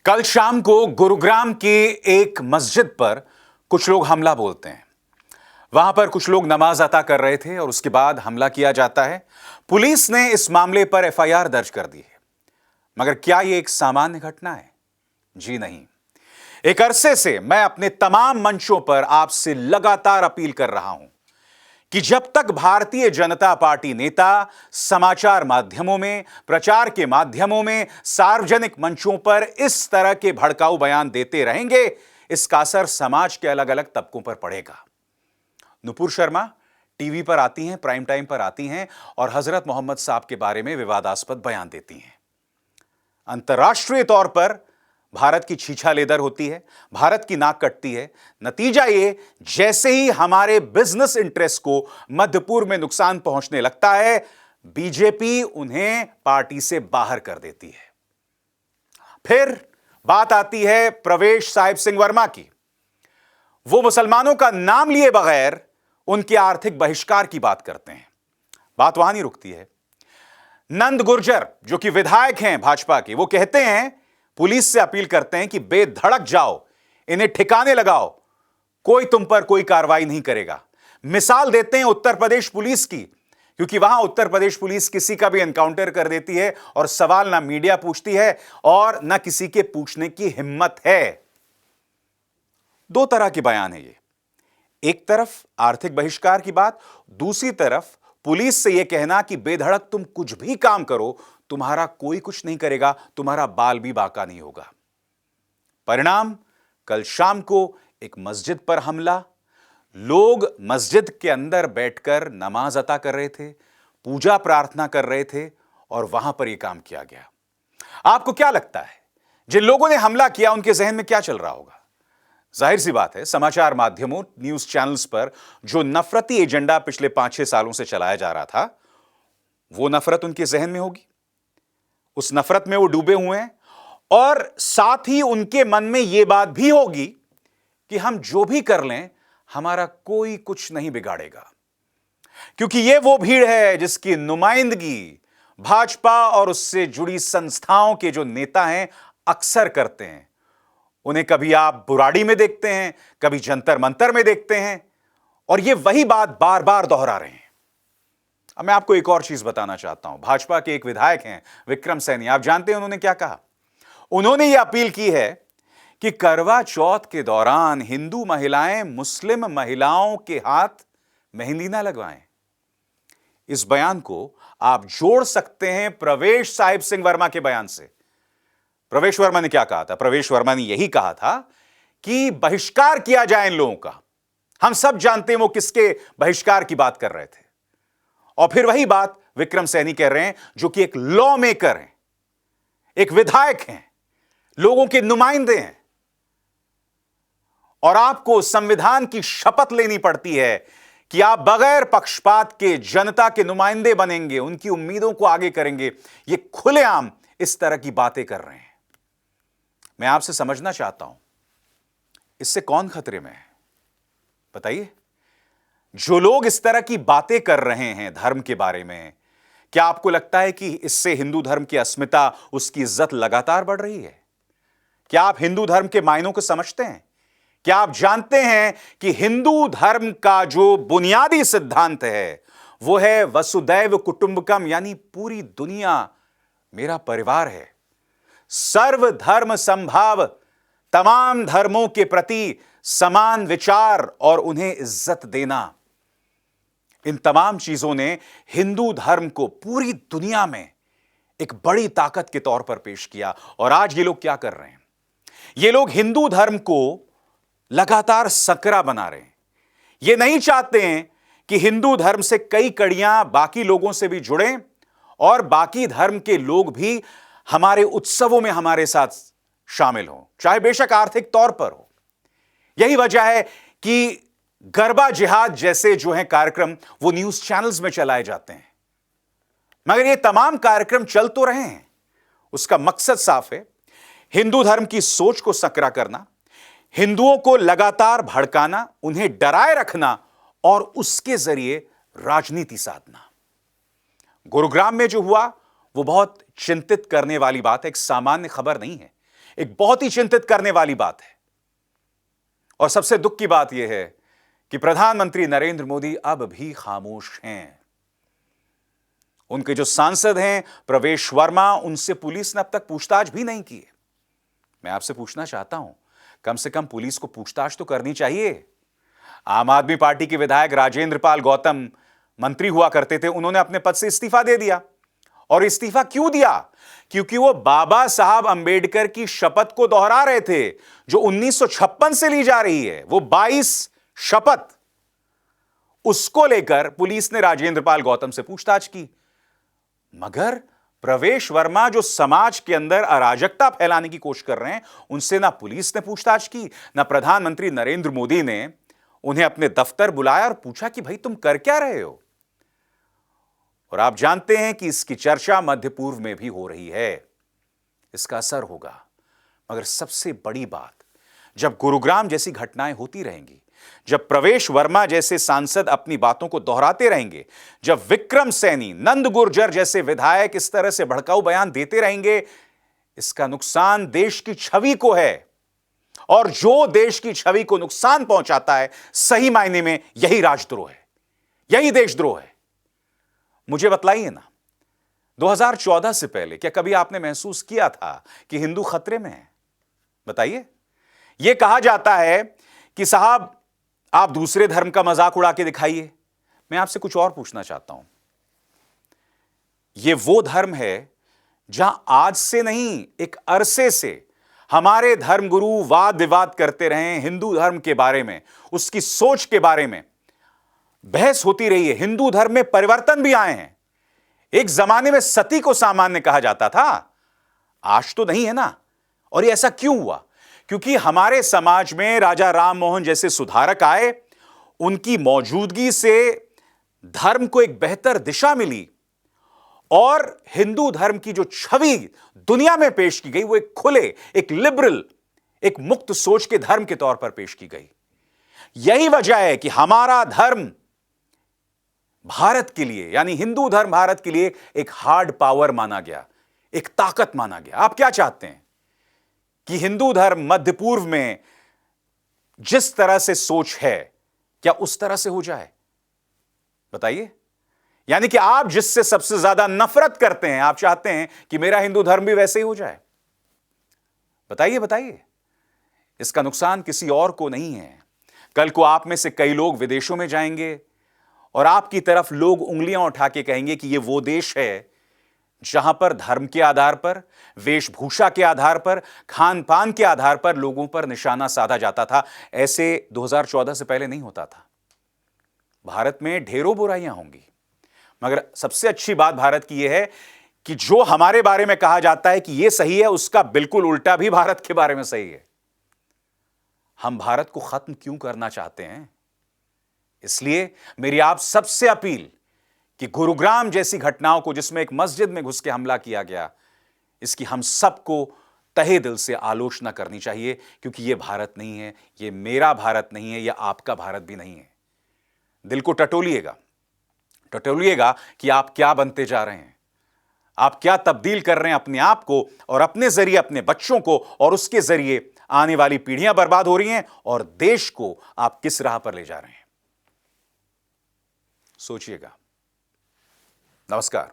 कल शाम को गुरुग्राम की एक मस्जिद पर कुछ लोग हमला बोलते हैं। वहां पर कुछ लोग नमाज अता कर रहे थे और उसके बाद हमला किया जाता है। पुलिस ने इस मामले पर एफआईआर दर्ज कर दी है। मगर क्या यह एक सामान्य घटना है? जी नहीं। एक अरसे से मैं अपने तमाम मंचों पर आपसे लगातार अपील कर रहा हूं कि जब तक भारतीय जनता पार्टी नेता समाचार माध्यमों में, प्रचार के माध्यमों में, सार्वजनिक मंचों पर इस तरह के भड़काऊ बयान देते रहेंगे, इसका असर समाज के अलग अलग तबकों पर पड़ेगा। नुपुर शर्मा टीवी पर आती हैं, प्राइम टाइम पर आती हैं और हजरत मोहम्मद साहब के बारे में विवादास्पद बयान देती हैं। अंतर्राष्ट्रीय तौर पर भारत की छीछा लेदर होती है, भारत की नाक कटती है। नतीजा ये, जैसे ही हमारे बिजनेस इंटरेस्ट को मध्य पूर्व में नुकसान पहुंचने लगता है, बीजेपी उन्हें पार्टी से बाहर कर देती है। फिर बात आती है प्रवेश साहिब सिंह वर्मा की। वो मुसलमानों का नाम लिए बगैर उनके आर्थिक बहिष्कार की बात करते हैं। बात वहां नहीं रुकती है। नंद गुर्जर जो कि विधायक हैं भाजपा के, वो कहते हैं, पुलिस से अपील करते हैं कि बेधड़क जाओ, इन्हें ठिकाने लगाओ, कोई तुम पर कोई कार्रवाई नहीं करेगा। मिसाल देते हैं उत्तर प्रदेश पुलिस की, क्योंकि वहां उत्तर प्रदेश पुलिस किसी का भी एनकाउंटर कर देती है और सवाल ना मीडिया पूछती है और ना किसी के पूछने की हिम्मत है। दो तरह के बयान है ये। एक तरफ आर्थिक बहिष्कार की बात, दूसरी तरफ पुलिस से यह कहना कि बेधड़क तुम कुछ भी काम करो, तुम्हारा कोई कुछ नहीं करेगा, तुम्हारा बाल भी बाका नहीं होगा। परिणाम, कल शाम को एक मस्जिद पर हमला। लोग मस्जिद के अंदर बैठकर नमाज अता कर रहे थे, पूजा प्रार्थना कर रहे थे और वहां पर यह काम किया गया। आपको क्या लगता है, जिन लोगों ने हमला किया उनके जहन में क्या चल रहा होगा? जाहिर सी बात है, समाचार माध्यमों, न्यूज चैनल्स पर जो नफरती एजेंडा पिछले 5-6 सालों से चलाया जा रहा था, वो नफरत उनके जहन में होगी। उस नफरत में वो डूबे हुए हैं और साथ ही उनके मन में यह बात भी होगी कि हम जो भी कर लें, हमारा कोई कुछ नहीं बिगाड़ेगा। क्योंकि यह वो भीड़ है जिसकी नुमाइंदगी भाजपा और उससे जुड़ी संस्थाओं के जो नेता हैं अक्सर करते हैं। उन्हें कभी आप बुराड़ी में देखते हैं, कभी जंतर मंतर में देखते हैं और यह वही बात बार बार दोहरा रहे हैं। अब मैं आपको एक और चीज बताना चाहता हूं। भाजपा के एक विधायक हैं विक्रम सैनी, आप जानते हैं उन्होंने क्या कहा? उन्होंने यह अपील की है कि करवा चौथ के दौरान हिंदू महिलाएं मुस्लिम महिलाओं के हाथ मेहंदी ना लगवाएं। इस बयान को आप जोड़ सकते हैं प्रवेश साहिब सिंह वर्मा के बयान से। प्रवेश वर्मा ने क्या कहा था? प्रवेश वर्मा ने यही कहा था कि बहिष्कार किया जाए इन लोगों का। हम सब जानते हैं वो किसके बहिष्कार की बात कर रहे थे। और फिर वही बात विक्रम सैनी कह रहे हैं, जो कि एक लॉ मेकर हैं, एक विधायक हैं, लोगों के नुमाइंदे हैं। और आपको संविधान की शपथ लेनी पड़ती है कि आप बगैर पक्षपात के जनता के नुमाइंदे बनेंगे, उनकी उम्मीदों को आगे करेंगे। ये खुलेआम इस तरह की बातें कर रहे हैं। मैं आपसे समझना चाहता हूं, इससे कौन खतरे में है? बताइए। जो लोग इस तरह की बातें कर रहे हैं धर्म के बारे में, क्या आपको लगता है कि इससे हिंदू धर्म की अस्मिता, उसकी इज्जत लगातार बढ़ रही है? क्या आप हिंदू धर्म के मायनों को समझते हैं? क्या आप जानते हैं कि हिंदू धर्म का जो बुनियादी सिद्धांत है वो है वसुदैव कुटुंबकम, यानी पूरी दुनिया मेरा परिवार है। सर्वधर्म संभाव, तमाम धर्मों के प्रति समान विचार और उन्हें इज्जत देना। इन तमाम चीजों ने हिंदू धर्म को पूरी दुनिया में एक बड़ी ताकत के तौर पर पेश किया। और आज ये लोग क्या कर रहे हैं? ये लोग हिंदू धर्म को लगातार सकरा बना रहे हैं। ये नहीं चाहते हैं कि हिंदू धर्म से कई कड़ियां बाकी लोगों से भी जुड़ें और बाकी धर्म के लोग भी हमारे उत्सवों में हमारे साथ शामिल हों, चाहे बेशक आर्थिक तौर पर हो। यही वजह है कि गरबा जिहाद जैसे जो हैं कार्यक्रम वो न्यूज चैनल्स में चलाए जाते हैं। मगर ये तमाम कार्यक्रम चल तो रहे हैं, उसका मकसद साफ है, हिंदू धर्म की सोच को सकरा करना, हिंदुओं को लगातार भड़काना, उन्हें डराए रखना और उसके जरिए राजनीति साधना। गुरुग्राम में जो हुआ वो बहुत चिंतित करने वाली बात है, एक सामान्य खबर नहीं है। एक बहुत ही चिंतित करने वाली बात है। और सबसे दुख की बात यह है कि प्रधानमंत्री नरेंद्र मोदी अब भी खामोश हैं। उनके जो सांसद हैं प्रवेश वर्मा, उनसे पुलिस ने अब तक पूछताछ भी नहीं की है। मैं आपसे पूछना चाहता हूं, कम से कम पुलिस को पूछताछ तो करनी चाहिए। आम आदमी पार्टी के विधायक राजेंद्र पाल गौतम मंत्री हुआ करते थे, उन्होंने अपने पद से इस्तीफा दे दिया। और इस्तीफा क्यों दिया? क्योंकि वो बाबा साहब अंबेडकर की शपथ को दोहरा रहे थे, जो 1956 से ली जा रही है, वो 22 शपथ। उसको लेकर पुलिस ने राजेंद्र पाल गौतम से पूछताछ की। मगर प्रवेश वर्मा, जो समाज के अंदर अराजकता फैलाने की कोशिश कर रहे हैं, उनसे ना पुलिस ने पूछताछ की, ना प्रधानमंत्री नरेंद्र मोदी ने उन्हें अपने दफ्तर बुलाया और पूछा कि भाई तुम कर क्या रहे हो। और आप जानते हैं कि इसकी चर्चा मध्य पूर्व में भी हो रही है, इसका असर होगा। मगर सबसे बड़ी बात, जब गुरुग्राम जैसी घटनाएं होती रहेंगी, जब प्रवेश वर्मा जैसे सांसद अपनी बातों को दोहराते रहेंगे, जब विक्रम सैनी, नंद गुर्जर जैसे विधायक इस तरह से भड़काऊ बयान देते रहेंगे, इसका नुकसान देश की छवि को है। और जो देश की छवि को नुकसान पहुंचाता है, सही मायने में यही राजद्रोह है, यही देशद्रोह है। मुझे बतलाइए ना, 2014 से पहले क्या कभी आपने महसूस किया था कि हिंदू खतरे में है? बताइए। यह कहा जाता है कि साहब आप दूसरे धर्म का मजाक उड़ा के दिखाइए। मैं आपसे कुछ और पूछना चाहता हूं। यह वो धर्म है जहां आज से नहीं, एक अरसे से हमारे धर्मगुरु वाद विवाद करते रहे हैं हिंदू धर्म के बारे में, उसकी सोच के बारे में बहस होती रही है। हिंदू धर्म में परिवर्तन भी आए हैं। एक जमाने में सती को सामान्य कहा जाता था, आज तो नहीं है ना। और ये ऐसा क्यों हुआ? क्योंकि हमारे समाज में राजा राम मोहन जैसे सुधारक आए, उनकी मौजूदगी से धर्म को एक बेहतर दिशा मिली और हिंदू धर्म की जो छवि दुनिया में पेश की गई, वो एक खुले, एक लिबरल, एक मुक्त सोच के धर्म के तौर पर पेश की गई। यही वजह है कि हमारा धर्म भारत के लिए, यानी हिंदू धर्म भारत के लिए एक हार्ड पावर माना गया, एक ताकत माना गया। आप क्या चाहते हैं कि हिंदू धर्म मध्य पूर्व में जिस तरह से सोच है, क्या उस तरह से हो जाए? बताइए। यानी कि आप जिससे सबसे ज्यादा नफरत करते हैं, आप चाहते हैं कि मेरा हिंदू धर्म भी वैसे ही हो जाए? बताइए बताइए। इसका नुकसान किसी और को नहीं है। कल को आप में से कई लोग विदेशों में जाएंगे और आपकी तरफ लोग उंगलियां उठा के कहेंगे कि यह वो देश है जहां पर धर्म के आधार पर, वेशभूषा के आधार पर, खान पान के आधार पर लोगों पर निशाना साधा जाता था। ऐसे 2014 से पहले नहीं होता था। भारत में ढेरों बुराइयां होंगी, मगर सबसे अच्छी बात भारत की यह है कि जो हमारे बारे में कहा जाता है कि यह सही है, उसका बिल्कुल उल्टा भी भारत के बारे में सही है। हम भारत को खत्म क्यों करना चाहते हैं? इसलिए मेरी आप सबसे अपील कि गुरुग्राम जैसी घटनाओं को, जिसमें एक मस्जिद में घुस के हमला किया गया, इसकी हम सबको तहे दिल से आलोचना करनी चाहिए। क्योंकि यह भारत नहीं है, यह मेरा भारत नहीं है, यह आपका भारत भी नहीं है। दिल को टटोलिएगा, टटोलिएगा कि आप क्या बनते जा रहे हैं, आप क्या तब्दील कर रहे हैं अपने आप को, और अपने जरिए अपने बच्चों को, और उसके जरिए आने वाली पीढ़ियां बर्बाद हो रही हैं, और देश को आप किस राह पर ले जा रहे हैं। सोचिएगा। नमस्कार।